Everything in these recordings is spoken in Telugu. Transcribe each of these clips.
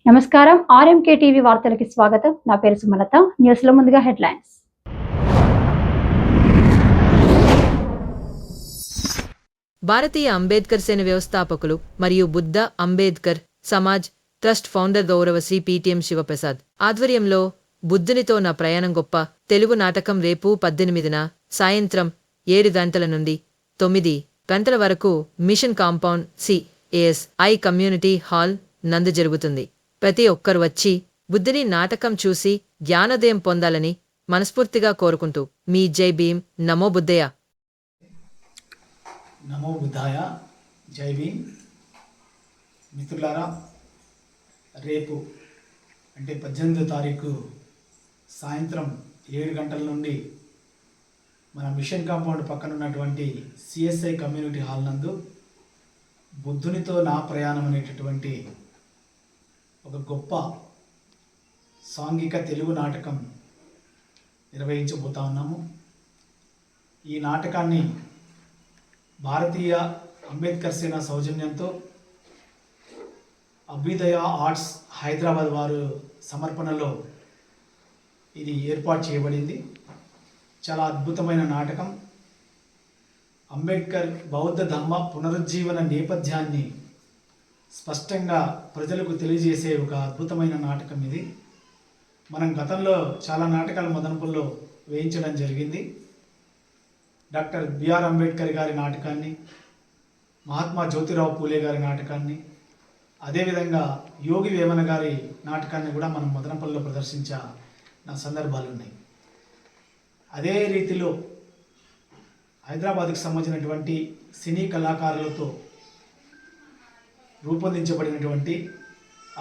నమస్కారం ఆర్ఎంకే టీవీ వార్తలకి స్వాగతం. నా పేరు సుమలత. న్యూస్ లో ముందుగా హెడ్లైన్స్. భారతీయ అంబేద్కర్ సేన వ్యవస్థాపకులు మరియు బుద్ధ అంబేద్కర్ సమాజ్ ట్రస్ట్ ఫౌండర్ గౌరవ శ్రీ పిటిఎం శివప్రసాద్ ఆధ్వర్యంలో బుద్ధునితో నా ప్రయాణం గొప్ప తెలుగు నాటకం రేపు 18న సాయంత్రం 7 గంటల నుండి 9 గంటల వరకు machine compound CASI community hall నందు జరుగుతుంది. ప్రతి ఒక్కరు వచ్చి బుద్ధుని నాటకం చూసి జ్ఞానోదయం పొందాలని మనస్ఫూర్తిగా కోరుకుంటూ మీ జై భీమ్. నమో బుద్ధయ్య. నమో బుద్ధాయ. జై భీమ్. మిత్రులారా, రేపు అంటే 18వ తారీఖు సాయంత్రం 7 గంటల నుండి మన మిషన్ కాంపౌండ్ పక్కన ఉన్నటువంటి CSI కమ్యూనిటీ హాల్ నందు బుద్ధునితో నా ప్రయాణం అనేటటువంటి ఒక గొప్ప సాంఘిక తెలుగు నాటకం నిర్వహించబోతా ఉన్నాము. ఈ నాటకాన్ని భారతీయ అంబేద్కర్ సేన సౌజన్యంతో అభ్యుదయ ఆర్ట్స్ హైదరాబాద్ వారు సమర్పణలో ఇది ఏర్పాటు చేయబడింది. చాలా అద్భుతమైన నాటకం. అంబేద్కర్ బౌద్ధ ధర్మ పునరుజ్జీవన నేపథ్యాన్ని స్పష్టంగా ప్రజలకు తెలియజేసే ఒక అద్భుతమైన నాటకం ఇది. మనం గతంలో చాలా నాటకాలు మదనపల్లిలో వేయించడం జరిగింది. డాక్టర్ బిఆర్ అంబేద్కర్ గారి నాటకాన్ని, మహాత్మా జ్యోతిరావు పూలే గారి నాటకాన్ని, అదేవిధంగా యోగి వేమన గారి నాటకాన్ని కూడా మనం మదనపల్లిలో ప్రదర్శించిన సందర్భాలు ఉన్నాయి. అదే రీతిలో హైదరాబాద్కి సంబంధించినటువంటి సినీ కళాకారులతో రూపొందించబడినటువంటి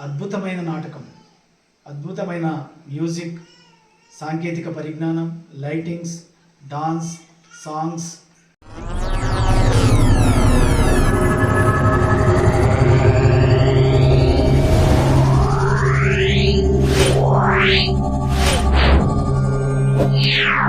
అద్భుతమైన నాటకం, అద్భుతమైన మ్యూజిక్, సాంకేతిక పరిజ్ఞానం, లైటింగ్స్, డాన్స్, సాంగ్స్, Yeah.